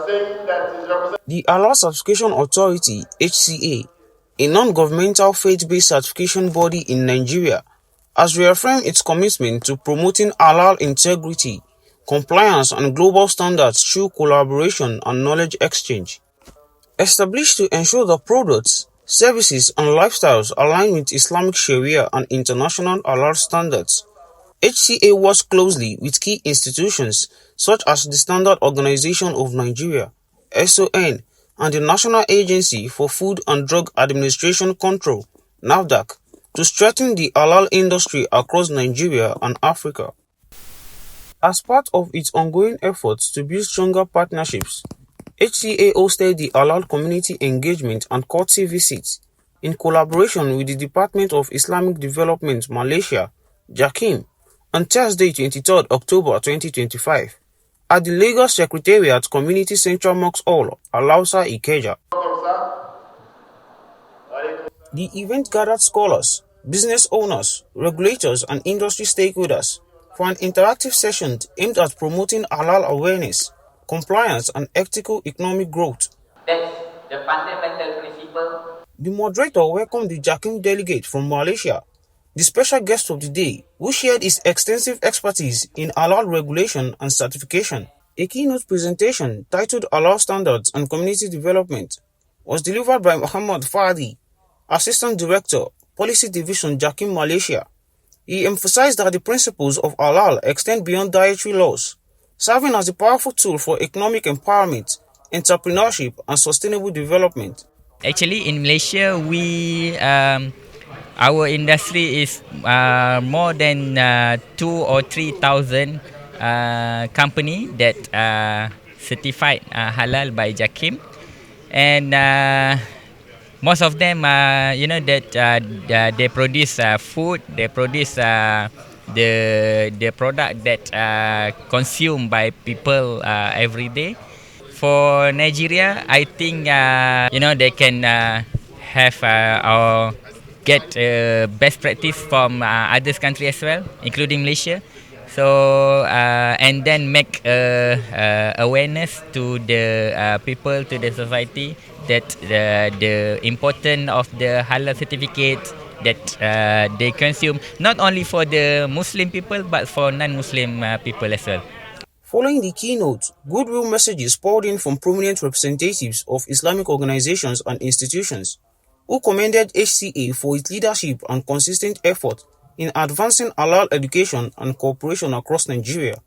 The Halal Certification Authority (HCA), a non-governmental faith-based certification body in Nigeria, has reaffirmed its commitment to promoting halal integrity, compliance and global standards through collaboration and knowledge exchange. Established to ensure that products, services and lifestyles align with Islamic Sharia and international halal standards, HCA works closely with key institutions such as the Standard Organization of Nigeria (SON) and the National Agency for Food and Drug Administration Control (NAFDAC) to strengthen the halal industry across Nigeria and Africa. As part of its ongoing efforts to build stronger partnerships, HCA hosted the Halal Community Engagement and Courtesy Visit in collaboration with the Department of Islamic Development Malaysia (JAKIM) on Thursday 23 October 2025 at the Lagos Secretariat Community Central Mosque Hall, Alausa, Ikeja. The event gathered scholars, business owners, regulators and industry stakeholders for an interactive session aimed at promoting halal awareness, compliance and ethical economic growth. That's the fundamental principle. The moderator welcomed the JAKIM delegate from Malaysia, the special guest of the day, who shared his extensive expertise in halal regulation and certification. A keynote presentation titled Halal Standards and Community Development was delivered by Muhammed Fahdih, Assistant Director, Policy Division JAKIM Malaysia. He emphasized that the principles of halal extend beyond dietary laws, serving as a powerful tool for economic empowerment, entrepreneurship and sustainable development. Actually, in Malaysia, our industry is more than 2 or 3,000 company that certified halal by JAKIM, and most of them, they produce food, they produce the product that consumed by people every day. For Nigeria, I think they can have or get best practice from other countries as well, including Malaysia. So and then make awareness to the people, to the society, that the importance of the halal certificate that they consume, not only for the Muslim people but for non-Muslim people as well. Following the keynote, goodwill messages poured in from prominent representatives of Islamic organizations and institutions, who commended HCA for its leadership and consistent effort in advancing halal education and cooperation across Nigeria.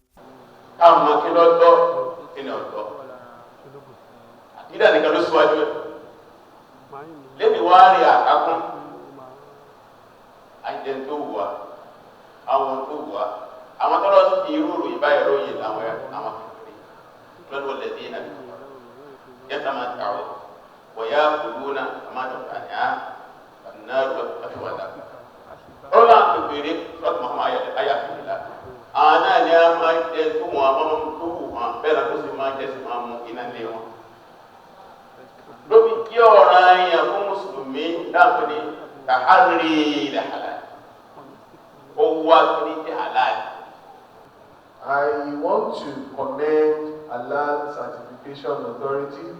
I want to commend Halal Certification Authority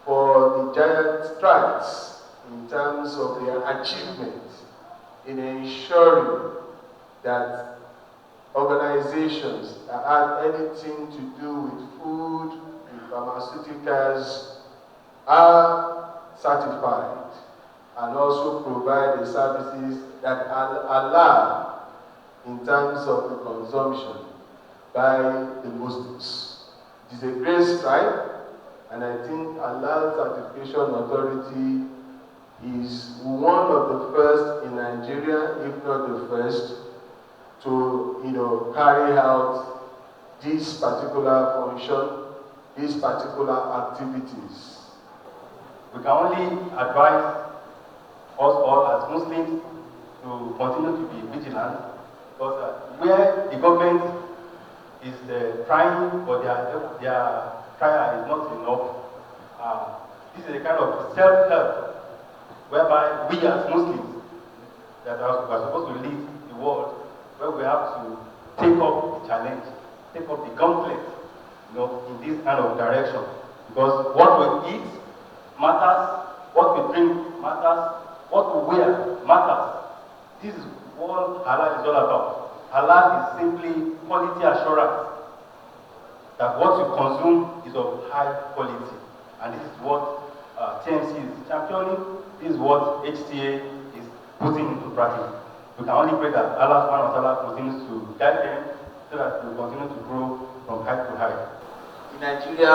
for the giant strides in terms of their achievement in ensuring that organizations that have anything to do with food and pharmaceuticals are certified and also provide the services that are allowed in terms of the consumption by the Muslims. It is a great stride, and I think Halal Certification Authority is one of the first in Nigeria, if not the first, to carry out this particular function, these particular activities. We can only advise us all as Muslims to continue to be vigilant, because where the government is trying, but their trial is not enough. This is a kind of self-help whereby we as Muslims that are supposed to lead the world, where we have to take up the challenge, take up the gauntlet, in this kind of direction. Because what we eat matters, what we drink matters, what we wear matters. This is what halal is all about. Halal is simply quality assurance that what you consume is of high quality. And this is what TMC is championing. This is what HTA is putting into practice. We can only pray that Allah subhanahu wa ta'ala continues to guide them so that we continue to grow from height to height. In Nigeria,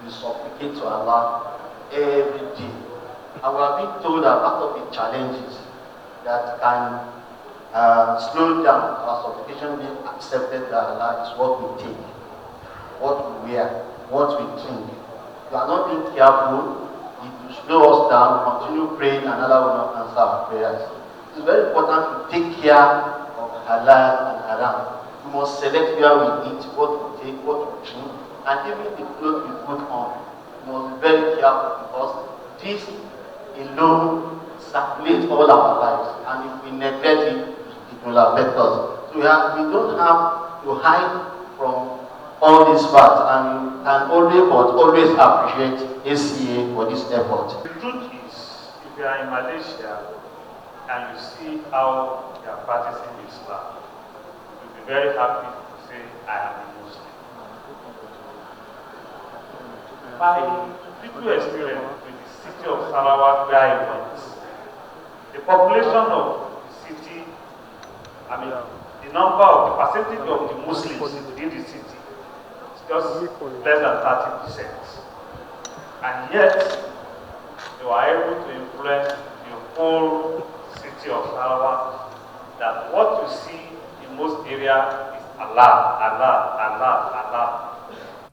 we supplicate to Allah every day. And we have been told that part of the challenges that can slow down our supplication being accepted by Allah is what we take, what we wear, what we drink. If we are not being careful, it will slow us down, continue praying, and Allah will not answer our prayers. It's very important to take care of halal and haram. We must select where we eat, what we take, what we drink, and even the clothes we put on. We must be very careful because this alone circulates all our lives, and if we neglect it, it will affect us. So we don't have to hide from all these facts, and always appreciate ACA for this effort. The truth is, if you are in Malaysia and you see how they are practicing Islam, you'll be very happy to say, I am a Muslim. My little experience with the city of Sarawak where I went, the population of the city, the percentage of the Muslims within the city is just less than 30%. And yet, they were able to influence the whole city of Sarawak that what you see in most areas is Allah, Allah, Allah, Allah.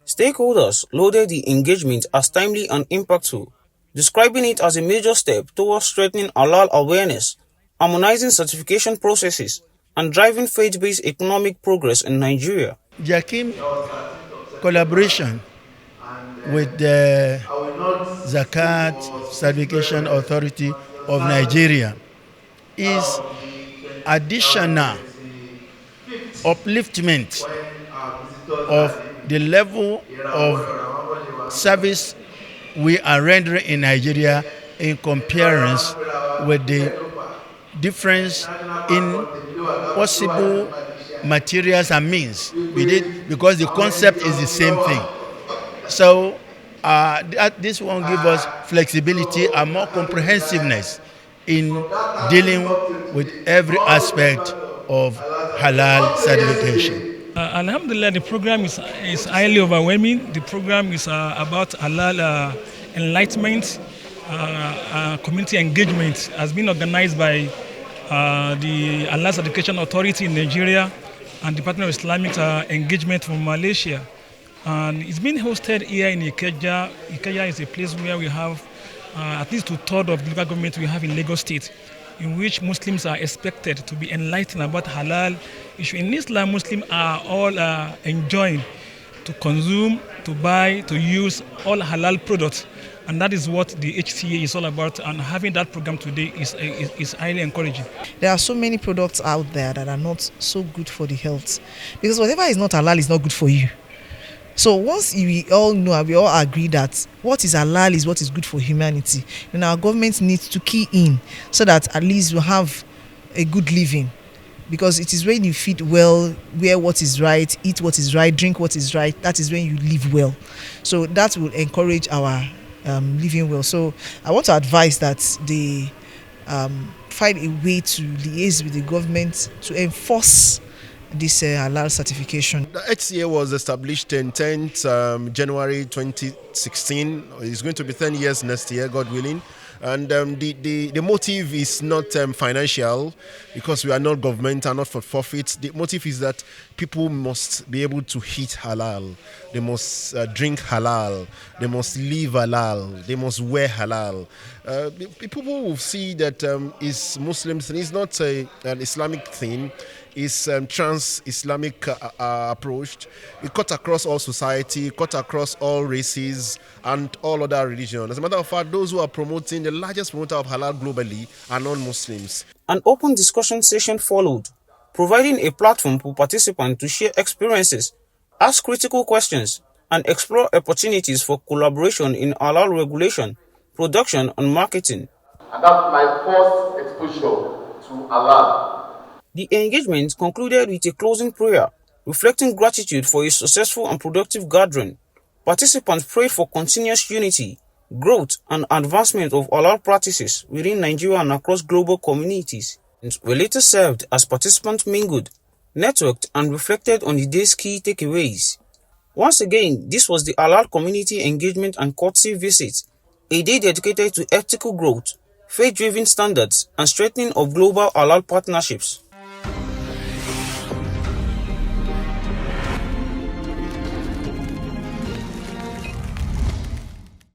Stakeholders lauded the engagement as timely and impactful, describing it as a major step towards strengthening halal awareness, harmonizing certification processes, and driving faith-based economic progress in Nigeria. JAKIM collaboration with the Zakat Certification Authority of Nigeria is additional upliftment of the level of service we are rendering in Nigeria in comparison with the difference in possible materials and means with it, because the concept is the same thing. So this one gives us flexibility and more comprehensiveness in dealing with every aspect of halal certification. Alhamdulillah, the program is highly overwhelming. The program is about halal enlightenment, community engagement. Has been organized by the Halal Certification Authority in Nigeria and Department of Islamic Engagement from Malaysia. And it's been hosted here in Ikeja. Ikeja is a place where we have at least 2/3 of the local government we have in Lagos State, in which Muslims are expected to be enlightened about halal issue. In Islam, Muslims are all enjoined to consume, to buy, to use all halal products. And that is what the HCA is all about, and having that program today is highly encouraging. There are so many products out there that are not so good for the health, because whatever is not halal is not good for you. So once we all know and we all agree that what is halal is what is good for humanity, then our government needs to key in so that at least we have a good living. Because it is when you feed well, wear what is right, eat what is right, drink what is right, that is when you live well. So that will encourage our living well. So I want to advise that they find a way to liaise with the government to enforce this halal certification. The HCA was established in 10th January 2016. It's going to be 10 years next year, God willing. And the motive is not financial, because we are not government and not for profit. The motive is that people must be able to eat halal. They must drink halal. They must live halal. They must wear halal. People will see that is Muslims, and it's not an Islamic thing. It's trans-Islamic approach. It cuts across all society, cut across all races and all other religions. As a matter of fact, those who are promoting, the largest promoter of halal globally, are non-Muslims. An open discussion session followed, providing a platform for participants to share experiences, ask critical questions, and explore opportunities for collaboration in halal regulation, production, and marketing. And that's my first exposure to Allah. The engagement concluded with a closing prayer, reflecting gratitude for a successful and productive gathering. Participants prayed for continuous unity, growth, and advancement of halal practices within Nigeria and across global communities. And were later served as participants mingled, networked, and reflected on the day's key takeaways. Once again, this was the Halal Community Engagement and Courtesy Visit, a day dedicated to ethical growth, faith-driven standards, and strengthening of global halal partnerships.